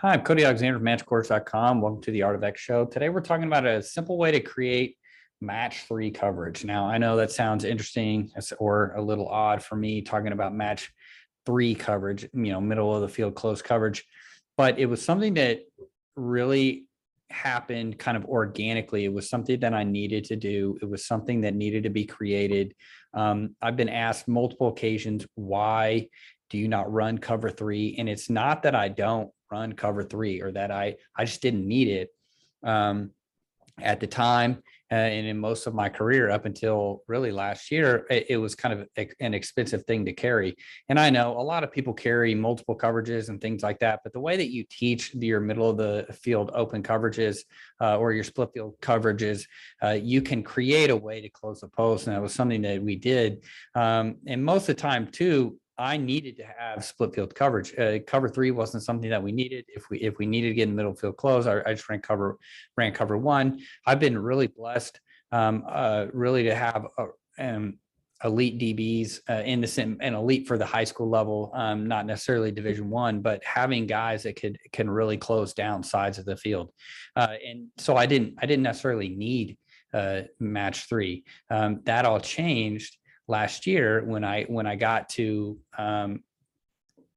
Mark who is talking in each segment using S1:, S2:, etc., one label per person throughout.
S1: Hi, I'm Cody Alexander from MatchQuarters.com. Welcome to the Art of X show. Today we're talking about a simple way to create match three coverage. Now, I know that sounds interesting or a little odd for me talking about match three coverage, middle of the field close coverage, but it was something that really happened kind of organically. It was something that I needed to do. It was something that needed to be created. I've been asked multiple occasions, why do you not run cover three? And it's not that I don't run cover three or that I just didn't need it at the time. And in most of my career up until really last year, it was kind of an expensive thing to carry. And I know a lot of people carry multiple coverages and things like that, but the way that you teach your middle of the field open coverages or your split field coverages, you can create a way to close the post. And that was something that we did. And most of the time too, I needed to have split field coverage. Cover three wasn't something that we needed. If we needed to get in the middle field close, I just ran cover one. I've been really blessed, really to have elite DBs in the sim and elite for the high school level, not necessarily Division I, but having guys that can really close down sides of the field. And so I didn't necessarily need match three. That all changed last year when I got to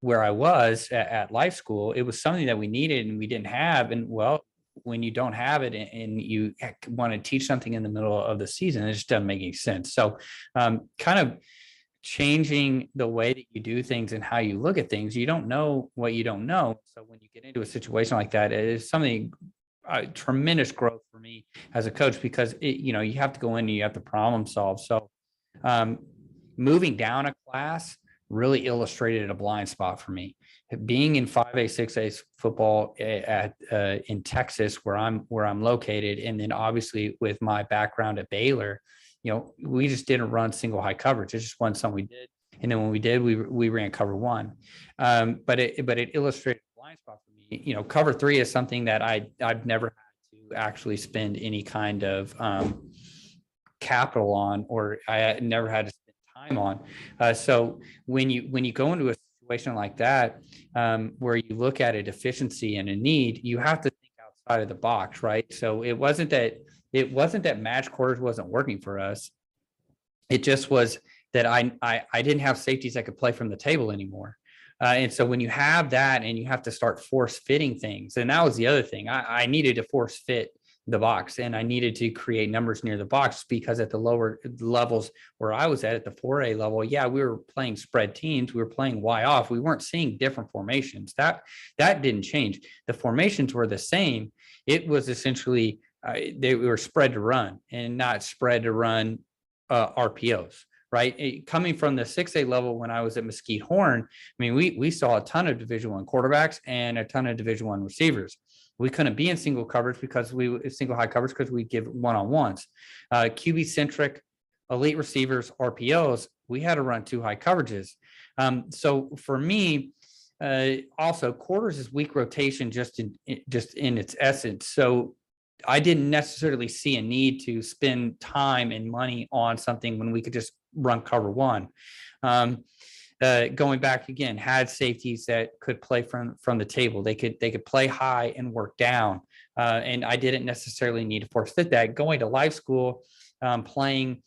S1: where I was at life school. It was something that we needed and we didn't have. And well, when you don't have it and you want to teach something in the middle of the season, it just doesn't make any sense. So kind of changing the way that you do things and how you look at things. You don't know what you don't know. So when you get into a situation like that, it is something tremendous growth for me as a coach, because you have to go in and you have to problem solve. So moving down a class really illustrated a blind spot for me. Being in 5A, 6A football in Texas, where I'm located, and then obviously with my background at Baylor, we just didn't run single high coverage. It's just one something we did, and then when we did, we ran cover one. But it illustrated a blind spot for me. Cover three is something that I've never had to actually spend any kind of capital on, or I never had to spend time on. So when you go into a situation like that, where you look at a deficiency and a need, you have to think outside of the box, right? So it wasn't that match quarters wasn't working for us. It just was that I didn't have safeties that could play from the table anymore. And so when you have that and you have to start force fitting things, and that was the other thing, I needed to force fit the box, and I needed to create numbers near the box, because at the lower levels where I was at the 4A level, yeah, we were playing spread teams. We were playing Y off. We weren't seeing different formations. That didn't change. The formations were the same. It was essentially they were spread to run and not spread to run RPOs. Right. Coming from the 6A level when I was at Mesquite Horn, I mean, we saw a ton of Division I quarterbacks and a ton of Division I receivers. We couldn't be in single coverage because single high coverage because we give one-on-ones. QB centric, elite receivers, RPOs, we had to run two high coverages. So for me, also quarters is weak rotation just in its essence. So I didn't necessarily see a need to spend time and money on something when we could just run cover one. Going back again, had safeties that could play from the table. They could play high and work down, and I didn't necessarily need to force fit that. Going to life school, playing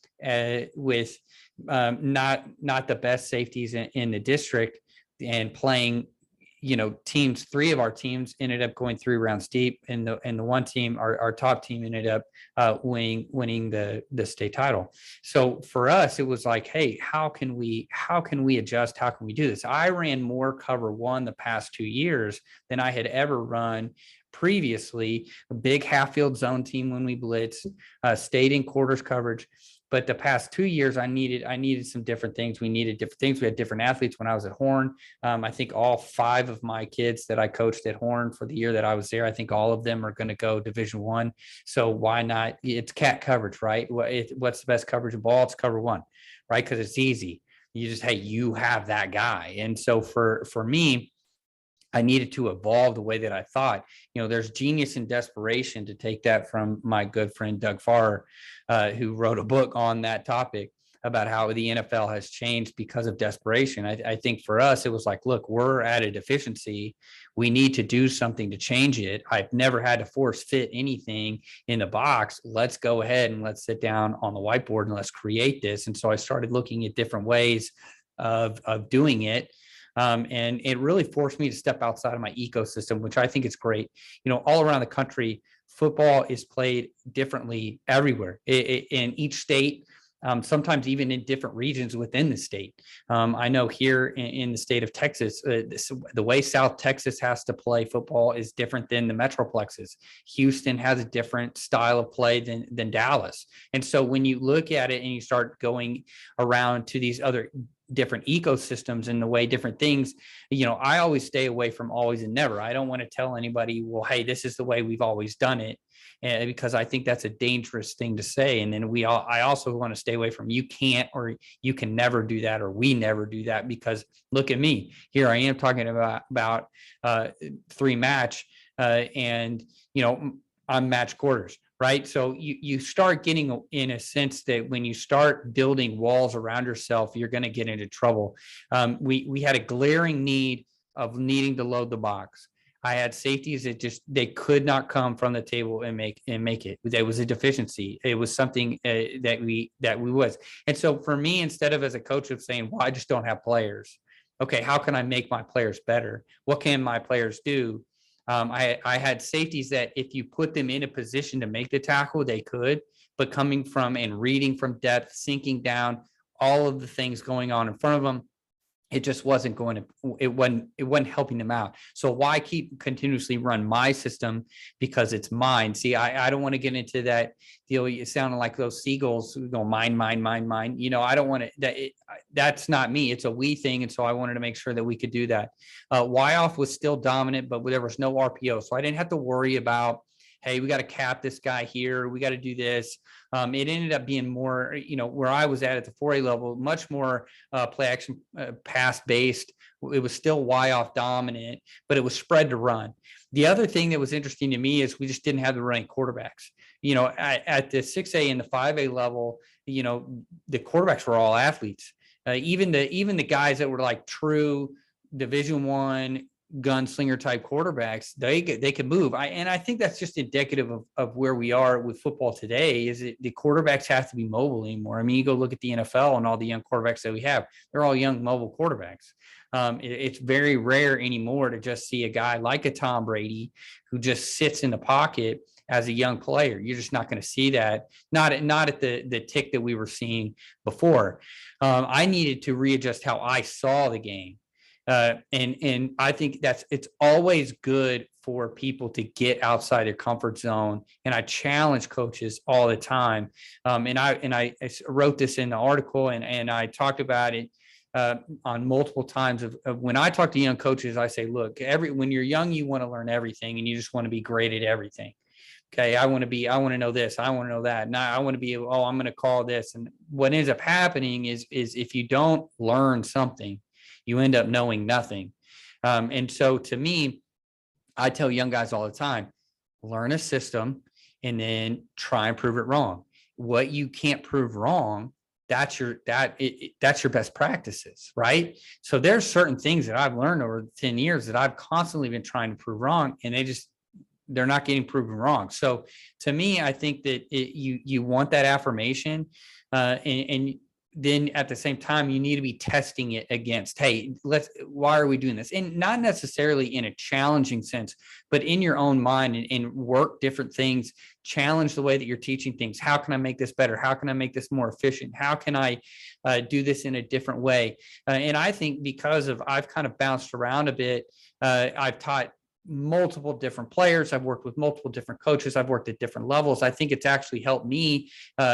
S1: with not the best safeties in the district, and playing, teams. Three of our teams ended up going 3 rounds deep, and the one team, our top team, ended up winning the state title. So for us, it was like, hey, how can we adjust? How can we do this? I ran more cover one the past 2 years than I had ever run previously. A big half field zone team when we blitzed, stayed in quarters coverage. But the past 2 years, I needed some different things. We needed different things. We had different athletes when I was at Horn. I think all 5 of my kids that I coached at Horn for the year that I was there, I think all of them are going to go Division I. So why not? It's cat coverage, right? What's the best coverage of ball? It's cover one, right? Because it's easy. You just, hey, you have that guy. And so for me, I needed to evolve the way that I thought. There's genius in desperation, to take that from my good friend Doug Farr, who wrote a book on that topic. about how the NFL has changed because of desperation. I think for us, it was like, look, we're at a deficiency. We need to do something to change it. I've never had to force fit anything in the box. Let's go ahead and let's sit down on the whiteboard and let's create this. And so I started looking at different ways of doing it. And it really forced me to step outside of my ecosystem, which I think is great. All around the country, football is played differently everywhere in each state. Sometimes even in different regions within the state. I know here in the state of Texas, the way South Texas has to play football is different than the Metroplexes. Houston has a different style of play than Dallas. And so when you look at it and you start going around to these other different ecosystems and the way different things, I always stay away from always and never. I don't want to tell anybody, well, hey, this is the way we've always done it. Because I think that's a dangerous thing to say. And then I also want to stay away from you can't, or you can never do that, or we never do that, because look at me. Here I am talking about 3 match and, I'm MatchQuarters, right? So you start getting in a sense that when you start building walls around yourself, you're going to get into trouble. We had a glaring need of needing to load the box. I had safeties that they could not come from the table and make it. There was a deficiency. It was something that we was. And so for me, instead of as a coach of saying, well, I just don't have players. Okay, how can I make my players better? What can my players do? I had safeties that if you put them in a position to make the tackle, they could, but coming from and reading from depth, sinking down, all of the things going on in front of them, it just wasn't it wasn't helping them out. So why keep continuously run my system because it's mine? See, I don't want to get into that deal. It sounded like those seagulls who go mine. I don't want to, that's not me. It's a we thing. And so I wanted to make sure that we could do that. Y-off was still dominant, but there was no RPO. So I didn't have to worry about, hey, we got to cap this guy here. We got to do this. It ended up being more, where I was at the 4A level, much more play action pass based. It was still Y-off dominant, but it was spread to run. The other thing that was interesting to me is we just didn't have the running quarterbacks. At the 6A and the 5A level, the quarterbacks were all athletes. Even the guys that were like true Division I gunslinger type quarterbacks, they can move. I think that's just indicative of where we are with football today, is that the quarterbacks have to be mobile anymore. I mean, you go look at the NFL and all the young quarterbacks that we have, they're all young mobile quarterbacks. It's very rare anymore to just see a guy like a Tom Brady who just sits in the pocket as a young player. You're just not going to see that. Not at the tick that we were seeing before. I needed to readjust how I saw the game. And I think it's always good for people to get outside their comfort zone. And I challenge coaches all the time. And I wrote this in the article and I talked about it on multiple times of when I talk to young coaches, I say, look, when you're young, you want to learn everything and you just want to be great at everything. Okay, I want to know this, I want to know that. Now I want to be, I'm going to call this. And what ends up happening is if you don't learn something, you end up knowing nothing. And so to me, I tell young guys all the time, learn a system and then try and prove it wrong. What you can't prove wrong, that's your best practices, right? So there's certain things that I've learned over 10 years that I've constantly been trying to prove wrong, and they're not getting proven wrong. So to me, I think that you want that affirmation, and then at the same time, you need to be testing it against, hey, why are we doing this? And not necessarily in a challenging sense, but in your own mind and work different things, challenge the way that you're teaching things. How can I make this better? How can I make this more efficient? How can I do this in a different way? And I think because I've kind of bounced around a bit, I've taught multiple different players. I've worked with multiple different coaches. I've worked at different levels. I think it's actually helped me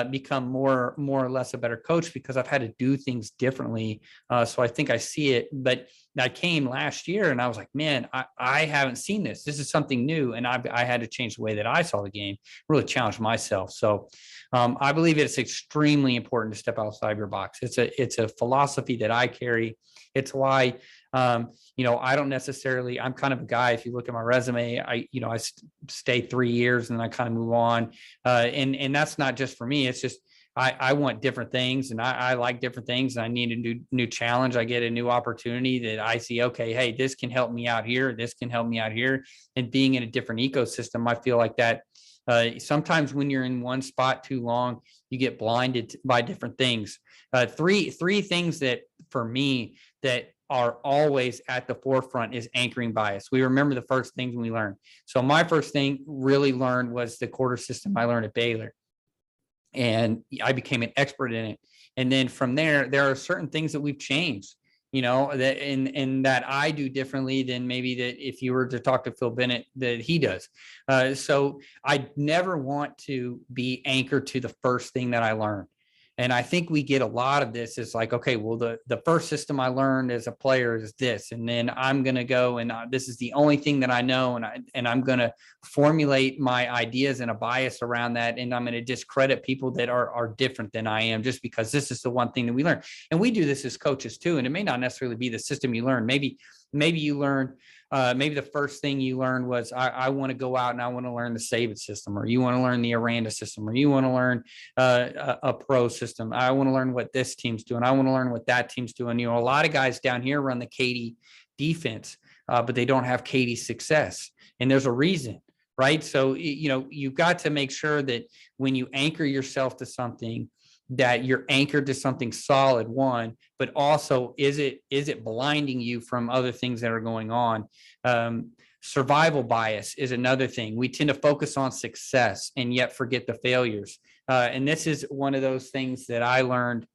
S1: become more or less a better coach because I've had to do things differently. So I think I see it, but I came last year and I was like, man, I haven't seen this. This is something new. And I had to change the way that I saw the game, really challenge myself. So I believe it's extremely important to step outside your box. It's a philosophy that I carry. It's why, I don't necessarily, I'm kind of a guy, if you look at my resume, I stay 3 years and then I kind of move on. And that's not just for me. It's just, I want different things, and I like different things, and I need a new challenge. I get a new opportunity that I see, okay, hey, this can help me out here. This can help me out here. And being in a different ecosystem, I feel like that sometimes when you're in one spot too long, you get blinded by different things. Three things that for me that are always at the forefront is anchoring bias. We remember the first things we learned. So my first thing really learned was the quarter system I learned at Baylor, and I became an expert in it. And then from there are certain things that we've changed, that and that I do differently than maybe that if you were to talk to Phil Bennett that he does. So I never want to be anchored to the first thing that I learned. And I think we get a lot of this is like, okay, well, the first system I learned as a player is this, and then I'm going to go and this is the only thing that I know. And I'm going to formulate my ideas and a bias around that. And I'm going to discredit people that are different than I am just because this is the one thing that we learn. And we do this as coaches too. And it may not necessarily be the system you learn. Maybe you learn, maybe the first thing you learned was I want to go out and I want to learn the Saban system, or you want to learn the Aranda system, or you want to learn a pro system. I want to learn what this team's doing. I want to learn what that team's doing. A lot of guys down here run the Katie defense, but they don't have Katie success. And there's a reason, right? So, you've got to make sure that when you anchor yourself to something, that you're anchored to something solid, one, but also is it blinding you from other things that are going on? Survival bias is another thing. We tend to focus on success and yet forget the failures. And this is one of those things that I learned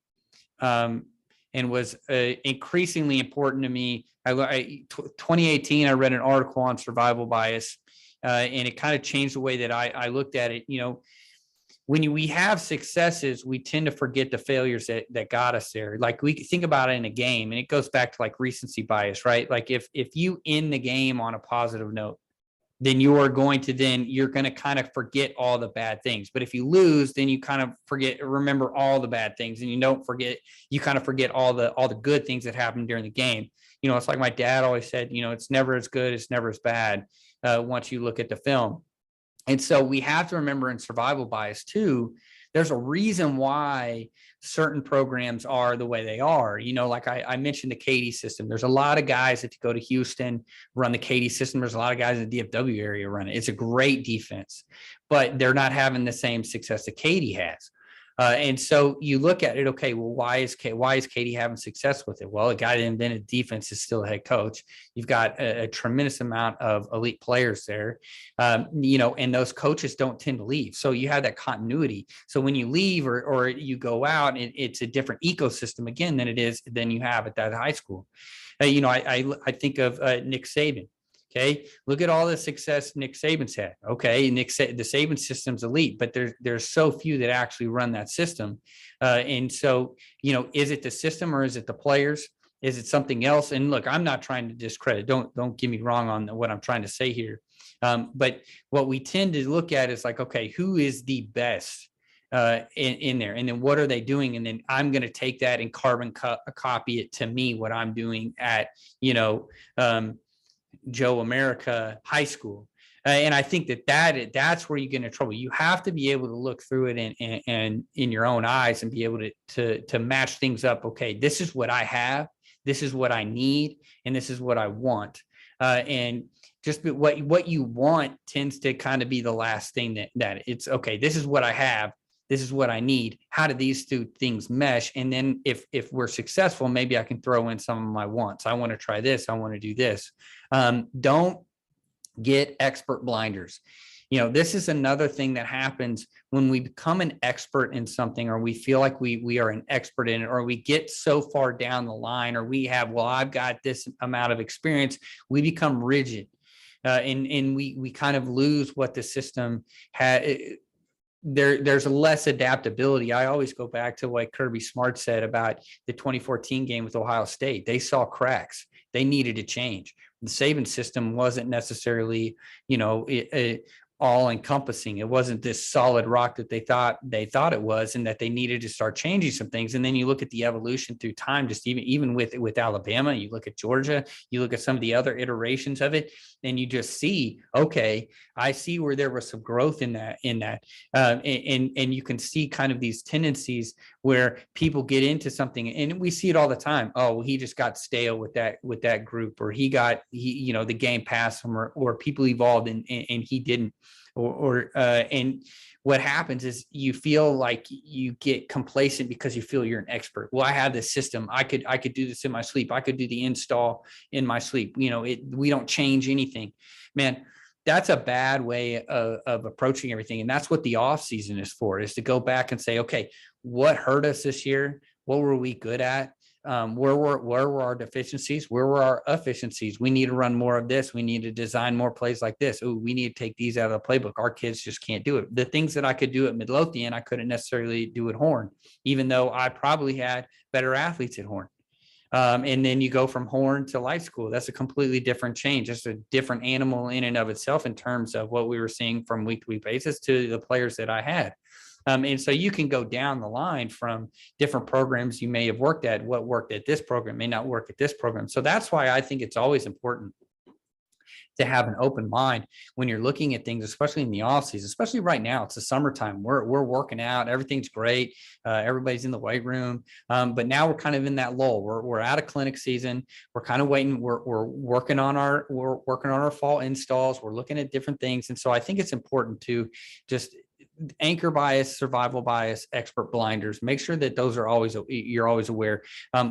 S1: and was increasingly important to me. 2018, I read an article on survival bias, and it kind of changed the way that I looked at it. When we have successes, we tend to forget the failures that got us there. Like we think about it in a game, and it goes back to like recency bias, right? Like if you end the game on a positive note, then you're going to kind of forget all the bad things. But if you lose, then you kind of remember all the bad things, and you kind of forget all the good things that happened during the game. It's like my dad always said, it's never as good, it's never as bad once you look at the film. And so we have to remember in survival bias too, there's a reason why certain programs are the way they are. Like I mentioned the Katie system. There's a lot of guys that go to Houston, run the Katie system. There's a lot of guys in the DFW area run it. It's a great defense, but they're not having the same success that Katie has. And so you look at it, okay, well, why is Katie having success with it? Well, a guy that invented defense is still a head coach. You've got a tremendous amount of elite players there, and those coaches don't tend to leave. So you have that continuity. So when you leave or you go out, it's a different ecosystem again than you have at that high school. I think of Nick Saban. Okay, look at all the success Nick Saban's had. Okay, the Saban system's elite, but there's so few that actually run that system. And so, is it the system or is it the players? Is it something else? And look, I'm not trying to discredit. Don't get me wrong on what I'm trying to say here. But what we tend to look at is like, okay, who is the best in there, and then what are they doing? And then I'm going to take that and carbon copy it to me, what I'm doing at Joe America High School. And I think that's where you get into trouble. You have to be able to look through it and in your own eyes and be able to match things up. Okay, this is what I have, this is what I need, and this is what I want. And just what you want tends to kind of be the last thing that it's okay. This is what I have. This is what I need. How do these two things mesh? And then if we're successful, maybe I can throw in some of my wants. I want to try this. I want to do this. Don't get expert blinders. This is another thing that happens when we become an expert in something, or we feel like we are an expert in it, or we get so far down the line, or I've got this amount of experience. We become rigid, and we kind of lose what the system had. There's less adaptability. I always go back to what Kirby Smart said about the 2014 game with Ohio State. They saw cracks. They needed to change. The Saban system wasn't necessarily, all encompassing. It wasn't this solid rock that they thought it was, and that they needed to start changing some things. And then you look at the evolution through time, just even with Alabama, you look at Georgia, you look at some of the other iterations of it, and you just see, okay, I see where there was some growth in that, and you can see kind of these tendencies where people get into something, and we see it all the time. Oh, well, he just got stale with that group, or the game passed him, or people evolved and he didn't, and what happens is you feel like you get complacent because you feel you're an expert. Well, I have this system. I could do this in my sleep. I could do the install in my sleep. We don't change anything, man. That's a bad way of approaching everything. And that's what the off season is for, is to go back and say, okay, what hurt us this year? What were we good at? Where were our deficiencies? Where were our efficiencies? We need to run more of this. We need to design more plays like this. Oh, we need to take these out of the playbook. Our kids just can't do it. The things that I could do at Midlothian, I couldn't necessarily do at Horn, even though I probably had better athletes at Horn. And then you go from Horn to Light School. That's a completely different change. It's a different animal in and of itself in terms of what we were seeing from week to week basis to the players that I had. And so you can go down the line from different programs you may have worked at. What worked at this program may not work at this program. So that's why I think it's always important to have an open mind when you're looking at things, especially in the off season, especially right now. It's the summertime. We're working out. Everything's great. Everybody's in the weight room. But now we're kind of in that lull. We're out of clinic season. We're kind of waiting. We're working on our fall installs. We're looking at different things. And so I think it's important to just anchor bias, survival bias, expert blinders. Make sure that those are you're always aware.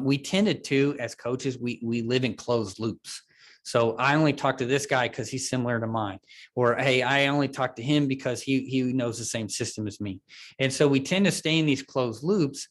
S1: We tended to, as coaches, we live in closed loops. So I only talk to this guy because he's similar to mine, or, hey, I only talk to him because he knows the same system as me. And so we tend to stay in these closed loops.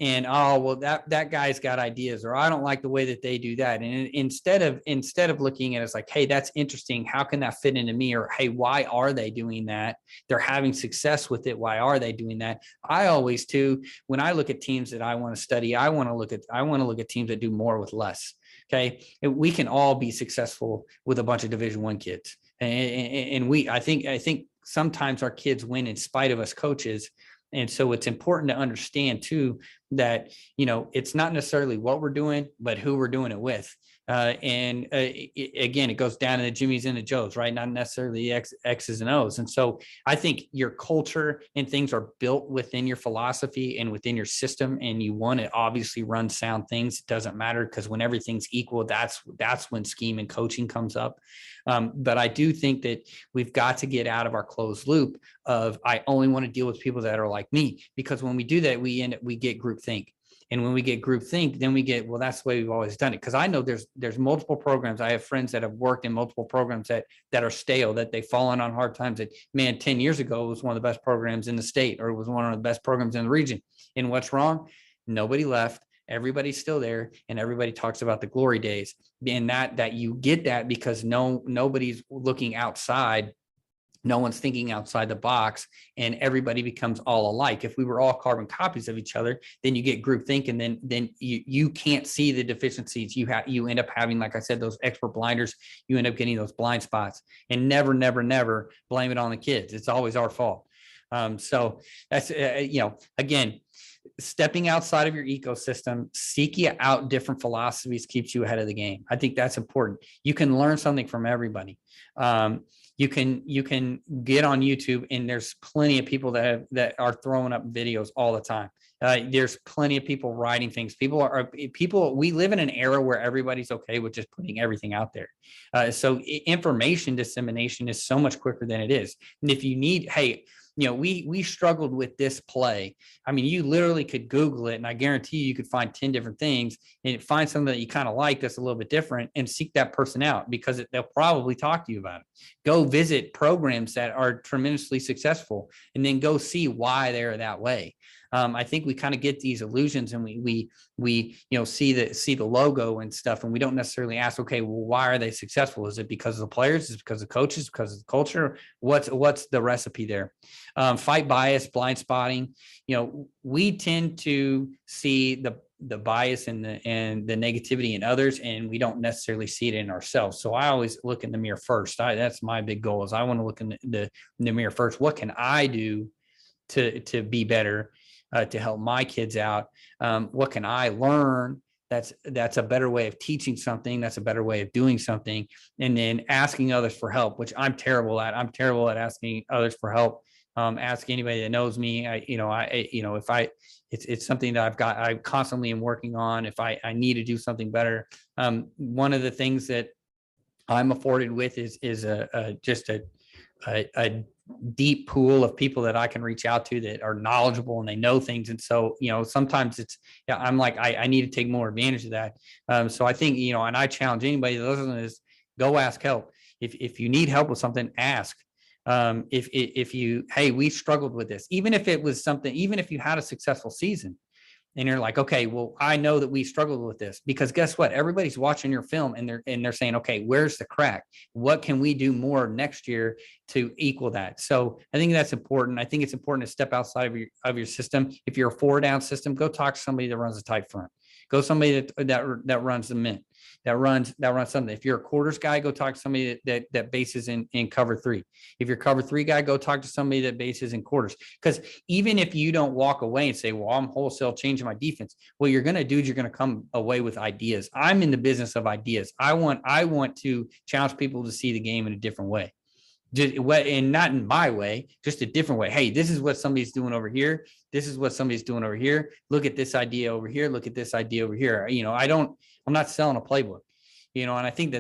S1: And, oh, well, that guy's got ideas, or I don't like the way that they do that. And instead of looking at it as like, hey, that's interesting, how can that fit into me? Or, hey, why are they doing that? They're having success with it. Why are they doing that? I always too, when I look at teams that I want to study, I want to look at teams that do more with less. Okay. We can all be successful with a bunch of Division I kids. And I think sometimes our kids win in spite of us coaches. And so it's important to understand too, that, it's not necessarily what we're doing, but who we're doing it with. Again, it goes down to the Jimmys and the Joes, right? Not necessarily the X's and O's. And so I think your culture and things are built within your philosophy and within your system. And you want to obviously run sound things. It doesn't matter, because when everything's equal, that's when scheme and coaching comes up. But I do think that we've got to get out of our closed loop of, I only want to deal with people that are like me, because when we do that, we get groupthink. And when we get groupthink, then we get, well, that's the way we've always done it. Because I know there's multiple programs. I have friends that have worked in multiple programs that are stale, that they've fallen on hard times. That, man, 10 years ago, it was one of the best programs in the state, or it was one of the best programs in the region. And what's wrong? Nobody left. Everybody's still there, and everybody talks about the glory days. And that you get that because nobody's looking outside. No one's thinking outside the box, and everybody becomes all alike. If we were all carbon copies of each other, then you get groupthink, and then you can't see the deficiencies. You end up having, like I said, those expert blinders. You end up getting those blind spots, and never blame it on the kids. It's always our fault. So that's again, stepping outside of your ecosystem, seeking out different philosophies keeps you ahead of the game. I think that's important. You can learn something from everybody. You can get on YouTube, and there's plenty of people that are throwing up videos all the time. There's plenty of people writing things. We live in an era where everybody's okay with just putting everything out there. So information dissemination is so much quicker than it is. And if you need, hey, we struggled with this play. I mean, you literally could Google it, and I guarantee you could find 10 different things and find something that you kind of like that's a little bit different, and seek that person out, because they'll probably talk to you about it. Go visit programs that are tremendously successful, and then go see why they're that way. I think we kind of get these illusions, and we see the logo and stuff, and we don't necessarily ask, okay, well, why are they successful? Is it because of the players? Is it because of coaches? Because of the culture? What's the recipe there? Fight bias, blind spotting. We tend to see the bias and the negativity in others, and we don't necessarily see it in ourselves. So I always look in the mirror first. That's my big goal, is I want to look in the mirror first. What can I do to be better, to help my kids out? What can I learn? That's a better way of teaching something. That's a better way of doing something. And then asking others for help, which I'm terrible at. I'm terrible at asking others for help. Ask anybody that knows me. If it's something that I constantly am working on. If I need to do something better. One of the things that I'm afforded with is just a deep pool of people that I can reach out to that are knowledgeable and they know things. And so, sometimes I'm like, I need to take more advantage of that. So I think, and I challenge anybody that listens to this, go ask help. If you need help with something, ask. Hey, we struggled with this, even if it was something, even if you had a successful season, and you're like, okay, well, I know that we struggled with this, because guess what? Everybody's watching your film and they're saying, okay, where's the crack? What can we do more next year to equal that? So I think that's important. I think it's important to step outside of your system. If you're a 4-down system, go talk to somebody that runs a tight front. Go somebody that runs the mint, that runs something. If you're a quarters guy, go talk to somebody that bases in cover 3. If you're a cover 3 guy, go talk to somebody that bases in quarters. Because even if you don't walk away and say, well, I'm wholesale changing my defense, what you're going to do is you're going to come away with ideas. I'm in the business of ideas. I want to challenge people to see the game in a different way. And not in my way, just a different way. Hey, this is what somebody's doing over here. This is what somebody's doing over here. Look at this idea over here. Look at this idea over here. I'm not selling a playbook, and I think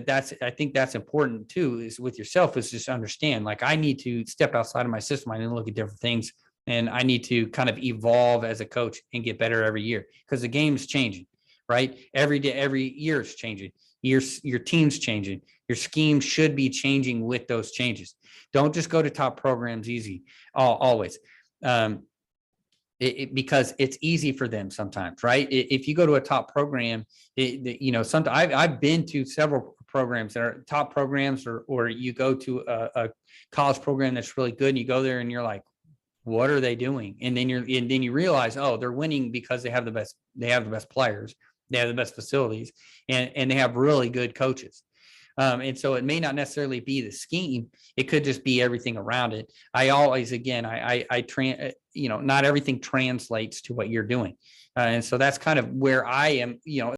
S1: that's important too, is with yourself, is just understand, like, I need to step outside of my system. I need to look at different things, and I need to kind of evolve as a coach and get better every year, because the game's changing, right? Every day, every year it's changing. Your team's changing. Your scheme should be changing with those changes. Don't just go to top programs easy, always. Because it's easy for them sometimes, right? If you go to a top program, sometimes I've been to several programs that are top programs, or you go to a college program that's really good, and you go there and you're like, what are they doing? And then you realize, oh, they're winning because they have the best players, they have the best facilities, and they have really good coaches. And so it may not necessarily be the scheme. It could just be everything around it. I always, again, not everything translates to what you're doing. And so that's kind of where I am,